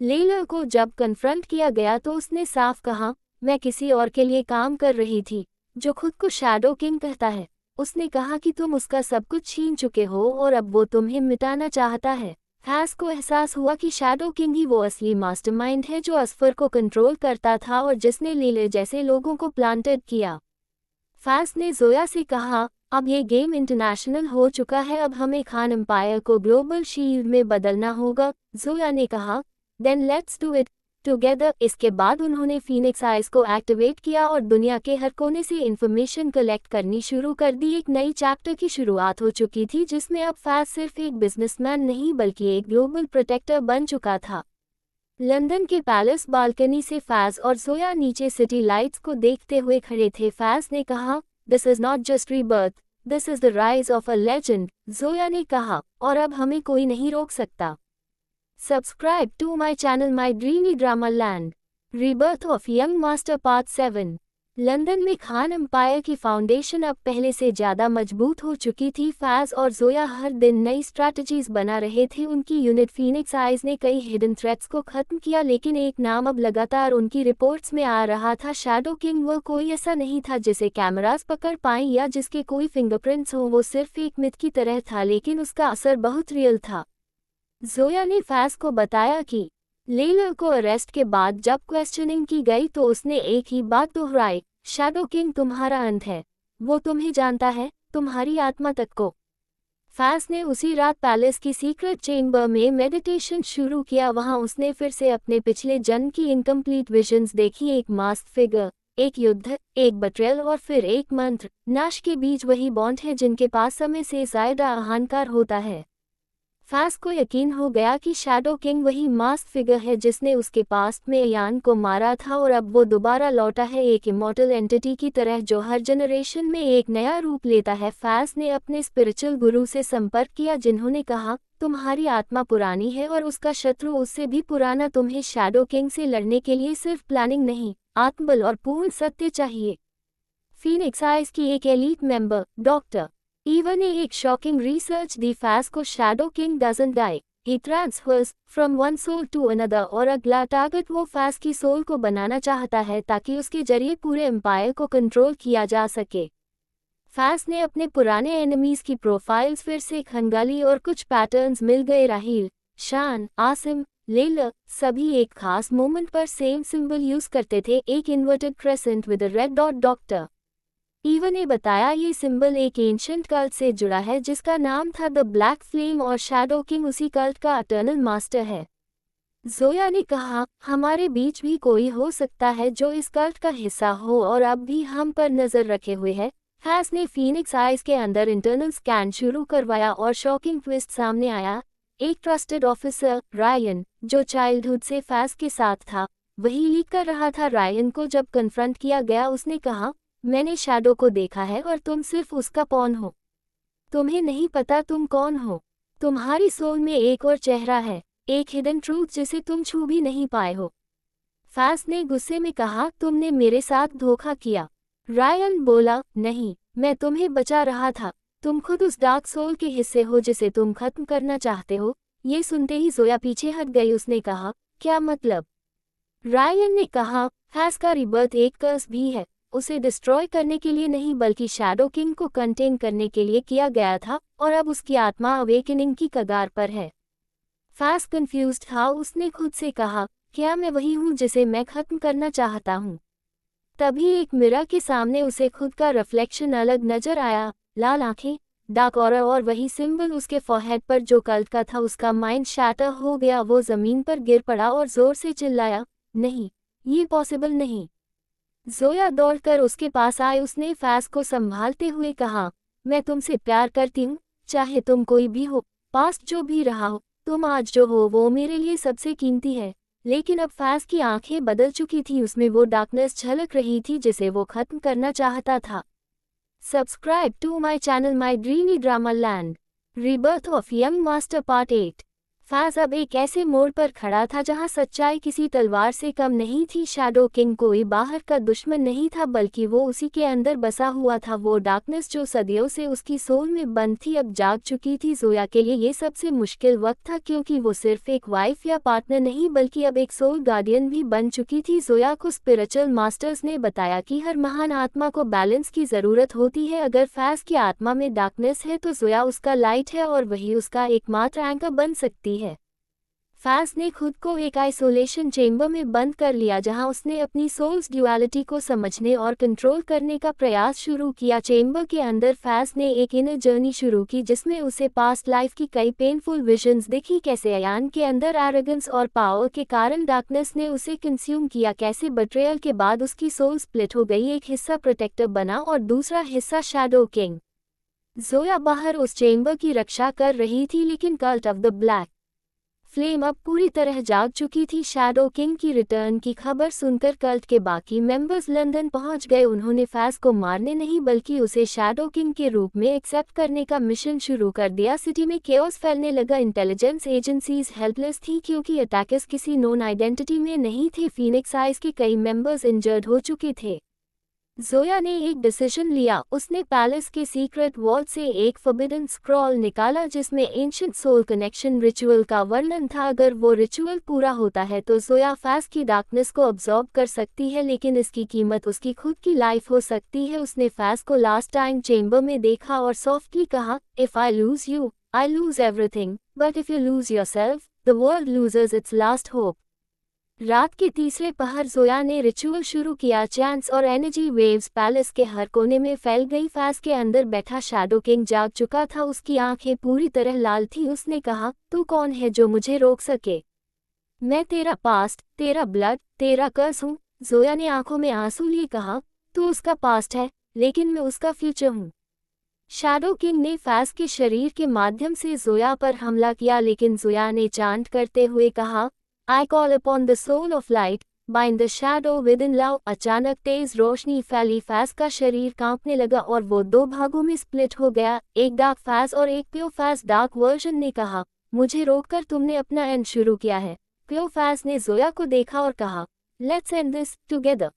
लेलर को जब कन्फ्रंट किया गया तो उसने साफ कहा, मैं किसी और के लिए काम कर रही थी जो खुद को शैडो किंग कहता है। उसने कहा कि तुम उसका सब कुछ छीन चुके हो और अब वो तुम्हें मिटाना चाहता है। फैज़ को एहसास हुआ कि शैडो किंग ही वो असली मास्टरमाइंड है जो असफर को कंट्रोल करता था और जिसने लेलर जैसे लोगों को प्लांटेड किया। फैज़ ने जोया से कहा, अब ये गेम इंटरनेशनल हो चुका है, अब हमें खान एम्पायर को ग्लोबल शील्ड में बदलना होगा। जोया ने कहा, then let's do it together. इसके बाद उन्होंने फीनिक्स आइज को एक्टिवेट किया और दुनिया के हर कोने से इंफॉर्मेशन कलेक्ट करनी शुरू कर दी। एक नई चैप्टर की शुरुआत हो चुकी थी जिसमें अब फैज़ सिर्फ एक बिजनेसमैन नहीं बल्कि एक ग्लोबल प्रोटेक्टर बन चुका था। लंदन के पैलेस बालकनी से फैज़ और जोया नीचे सिटी लाइट्स को देखते हुए खड़े थे। फैज़ ने कहा, this is not just rebirth, this is the rise of a legend, Zoya ने कहा, और अब हमें कोई नहीं रोक सकता। Subscribe to my channel my dreamy drama land. Rebirth of young master part 7। London में खान एम्पायर की फाउंडेशन अब पहले से ज़्यादा मजबूत हो चुकी थी। फैज और जोया हर दिन नई स्ट्रैटेजीज बना रहे थे। उनकी यूनिट फीनिक्स आइज ने कई हिडन थ्रेट्स को खत्म किया, लेकिन एक नाम अब लगातार उनकी रिपोर्ट्स में आ रहा था, शैडो किंग। वो कोई ऐसा नहीं था जिसे कैमरास पकड़ पाएं या जिसके कोई फिंगरप्रिंट्स हो। वो सिर्फ एक मिथ की तरह था, लेकिन उसका असर बहुत रियल था। जोया ने फैज को बताया कि लेलर को अरेस्ट के बाद जब क्वेश्चनिंग की गई तो उसने एक ही बात दोहराई, शैडो किंग तुम्हारा अंत है। वो तुम्हें जानता है, तुम्हारी आत्मा तक को। फैज ने उसी रात पैलेस की सीक्रेट चेंबर में मेडिटेशन शुरू किया। वहां उसने फिर से अपने पिछले जन्म की इनकम्प्लीट विजन्स देखी, एक मास्क फिगर, एक युद्ध, एक बट्रेल और फिर एक मंत्र। नाश के बीच वही बॉन्ड है जिनके पास समय से ज्यादा अहंकार होता है। फैज को यकीन हो गया कि शैडो किंग वही मास्क फिगर है जिसने उसके पास्ट में यान को मारा था, और अब वो दोबारा लौटा है, एक इमॉर्टल एंटिटी की तरह जो हर जनरेशन में एक नया रूप लेता है। फैज ने अपने स्पिरिचुअल गुरु से संपर्क किया, जिन्होंने कहा, तुम्हारी आत्मा पुरानी है और उसका शत्रु उससे भी पुराना। तुम्हें शैडो किंग से लड़ने के लिए सिर्फ प्लानिंग नहीं, आत्मबल और पूर्ण सत्य चाहिए। फीनिक्स आइज की एक एलीट मेंबर, डॉक्टर ईवा ने एक शॉकिंग रिसर्च दी। फैज को shadow king doesn't die, he transfers from one soul to another, और अगला टारगेट वो फैज की सोल को बनाना चाहता है ताकि उसके जरिए पूरे एम्पायर को कंट्रोल किया जा सके। फैज ने अपने पुराने एनिमीज की प्रोफाइल्स फिर से खंगाली और कुछ पैटर्न्स मिल गए। राहील, शान, आसिम, लेलर, सभी एक खास मोमेंट पर सेम सिंबल यूज करते थे, एक inverted crescent with a red dot. Doctor Eva ने बताया, ये सिंबल एक एंशिएंट कल्ट से जुड़ा है जिसका नाम था द ब्लैक फ्लेम, और शैडो किंग उसी कल्ट का अटर्नल मास्टर है। जोया ने कहा, हमारे बीच भी कोई हो सकता है जो इस कल्ट का हिस्सा हो और अब भी हम पर नजर रखे हुए है। फैज ने फीनिक्स आइज के अंदर इंटरनल स्कैन शुरू करवाया और शॉकिंग ट्विस्ट सामने आया। एक ट्रस्टेड ऑफिसर, रायन, जो चाइल्डहुड से फैज के साथ था, वही लीक कर रहा था। रायन को जब कन्फ्रंट किया गया, उसने कहा, मैंने शैडो को देखा है और तुम सिर्फ उसका पॉन हो। तुम्हें नहीं पता तुम कौन हो। तुम्हारी सोल में एक और चेहरा है, एक हिडन ट्रूथ जिसे तुम छू भी नहीं पाए हो। फैज ने गुस्से में कहा, तुमने मेरे साथ धोखा किया। रायन बोला, नहीं, मैं तुम्हें बचा रहा था। तुम खुद उस डार्क सोल के हिस्से हो जिसे तुम खत्म करना चाहते हो। ये सुनते ही जोया पीछे हट गई। उसने कहा, क्या मतलब? रायन ने कहा, फैज का रिबर्थ एक कर्स भी है, उसे डिस्ट्रॉय करने के लिए नहीं बल्कि शैडो किंग को कंटेन करने के लिए किया गया था, और अब उसकी आत्मा अवेकनिंग की कगार पर है। फैज कंफ्यूज्ड था। उसने खुद से कहा, क्या मैं वही हूँ जिसे मैं खत्म करना चाहता हूँ? तभी एक मिरर के सामने उसे खुद का रिफ्लेक्शन अलग नजर आया, लाल आंखें, डार्क ऑरा और वही सिंबल उसके फॉरहेड पर जो कल्ट का था। उसका माइंड शैटर हो गया। वो जमीन पर गिर पड़ा और जोर से चिल्लाया, नहीं, ये पॉसिबल नहीं। जोया दौड़कर उसके पास आई। उसने फैज को संभालते हुए कहा, मैं तुमसे प्यार करती हूँ, चाहे तुम कोई भी हो, पास्ट जो भी रहा हो, तुम आज जो हो वो मेरे लिए सबसे कीमती है। लेकिन अब फैज की आंखें बदल चुकी थी, उसमें वो डार्कनेस झलक रही थी जिसे वो खत्म करना चाहता था। Subscribe to my channel my dreamy drama land. Rebirth of young master part 8। Faiz अब एक ऐसे मोड़ पर खड़ा था जहां सच्चाई किसी तलवार से कम नहीं थी। शैडो किंग कोई बाहर का दुश्मन नहीं था, बल्कि वो उसी के अंदर बसा हुआ था। वो डार्कनेस जो सदियों से उसकी सोल में बंद थी अब जाग चुकी थी। जोया के लिए ये सबसे मुश्किल वक्त था, क्योंकि वो सिर्फ एक वाइफ या पार्टनर नहीं बल्कि अब एक सोल गार्डियन भी बन चुकी थी। जोया को स्पिरिचुअल मास्टर्स ने बताया कि हर महान आत्मा को बैलेंस की जरूरत होती है। अगर फैज की आत्मा में डार्कनेस है तो जोया उसका लाइट है और वही उसका एकमात्र एंकर बन सकती है। फैज ने खुद को एक आइसोलेशन चेंबर में बंद कर लिया, जहां उसने अपनी सोल्स ड्युअलिटी को समझने और कंट्रोल करने का प्रयास शुरू किया। चेंबर के अंदर फैज ने एक इनर जर्नी शुरू की जिसमें उसे पास्ट लाइफ की कई पेनफुल विजन्स दिखी, कैसे अयान के अंदर एरोगेंस और पावर के कारण डार्कनेस ने उसे कंज्यूम किया, कैसे बिट्रेयल के बाद उसकी सोल स्प्लिट हो गई, एक हिस्सा प्रोटेक्टर बना और दूसरा हिस्सा शैडो किंग। जोया बाहर उस चेंबर की रक्षा कर रही थी, लेकिन cult of the black flame अब पूरी तरह जाग चुकी थी। शैडो किंग की रिटर्न की खबर सुनकर कल्ट के बाकी मेंबर्स लंदन पहुंच गए। उन्होंने फैज को मारने नहीं बल्कि उसे शैडो किंग के रूप में एक्सेप्ट करने का मिशन शुरू कर दिया। सिटी में केओस फैलने लगा। इंटेलिजेंस एजेंसीज हेल्पलेस थी क्योंकि अटैकर्स किसी नोन आइडेंटिटी में नहीं थे। फीनिक्स आइज के कई मेंबर्स इंजर्ड हो चुके थे। जोया ने एक डिसीजन लिया। उसने पैलेस के सीक्रेट वॉल्ट से एक फॉरबिडन स्क्रॉल निकाला जिसमें एंशिएंट सोल कनेक्शन रिचुअल का वर्णन था। अगर वो रिचुअल पूरा होता है तो जोया फैज की डार्कनेस को अब्सॉर्ब कर सकती है, लेकिन इसकी कीमत उसकी खुद की लाइफ हो सकती है। उसने फैज को लास्ट टाइम चेंबर में देखा और सॉफ्टली कहा, if I lose you I lose everything, but if you lose yourself the world loses it's last hope. रात के तीसरे पहर जोया ने रिचुअल शुरू किया। चैंट्स और एनर्जी वेव्स पैलेस के हर कोने में फैल गई। फैज के अंदर बैठा शैडो किंग जाग चुका था। उसकी आंखें पूरी तरह लाल थी। उसने कहा, तू कौन है जो मुझे रोक सके? मैं तेरा पास्ट, तेरा ब्लड, तेरा कर्स हूँ। जोया ने आंखों में आंसू लिए कहा, तू उसका पास्ट है लेकिन मैं उसका फ्यूचर हूँ। शैडो किंग ने फैज के शरीर के माध्यम से जोया पर हमला किया, लेकिन जोया ने चांट करते हुए कहा, I call upon the soul of light, bind the shadow within love। अचानक तेज रोशनी फैली। फैज का शरीर कांपने लगा और वो दो भागों में स्प्लिट हो गया, एक डार्क फैज और एक प्योर फैज। डार्क वर्जन ने कहा, मुझे रोककर तुमने अपना एंड शुरू किया है। प्योर फैज ने जोया को देखा और कहा, let's end this together.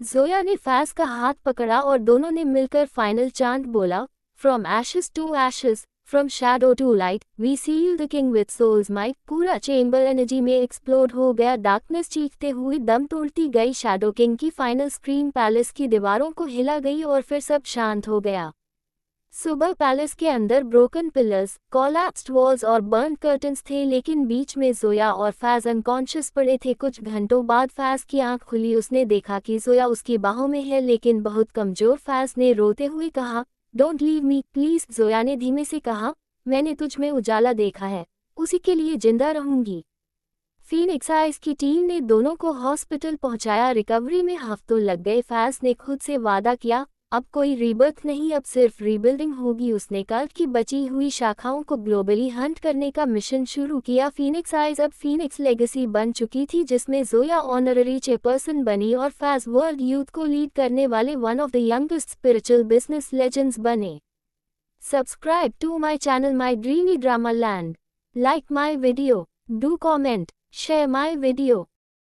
Zoya ने फैज का हाथ पकड़ा और दोनों ने मिलकर फाइनल चांट बोला, from ashes to ashes, from shadow to light, we seal the king with souls might. पूरा चेंबर एनर्जी में एक्सप्लोड हो गया। डार्कनेस चीखते हुए दम तोड़ती गई। शैडो किंग की फाइनल स्क्रीम पैलेस की दीवारों को हिला गई और फिर सब शांत हो गया। सुबह पैलेस के अंदर ब्रोकन पिलर्स, कोलैप्स्ड वॉल्स और बर्न कर्टन्स थे, लेकिन बीच में जोया और फैज अनकॉन्शियस पड़े थे। कुछ घंटों बाद फैज की आंख खुली। उसने देखा कि जोया उसकी बाहों में है, लेकिन बहुत कमजोर। फैज ने रोते हुए कहा, don't leave me please. Zoya ने धीमे से कहा, मैंने तुझ में उजाला देखा है, उसी के लिए जिंदा रहूंगी। फीनिक्स आइज की टीम ने दोनों को हॉस्पिटल पहुंचाया। रिकवरी में हफ्तों लग गए। फैज ने खुद से वादा किया, अब कोई रीबर्थ नहीं, अब सिर्फ रीबिल्डिंग होगी। उसने कल्ट की बची हुई शाखाओं को ग्लोबली हंट करने का मिशन शुरू किया। फीनिक्स आइज अब फीनिक्स लेगेसी बन चुकी थी, जिसमें जोया ऑनररी चेयरपर्सन बनी और फैज वर्ल्ड यूथ को लीड करने वाले one of the youngest spiritual business legends बने। Subscribe to my channel my dreamy drama land. Like my video, do comment, share my video.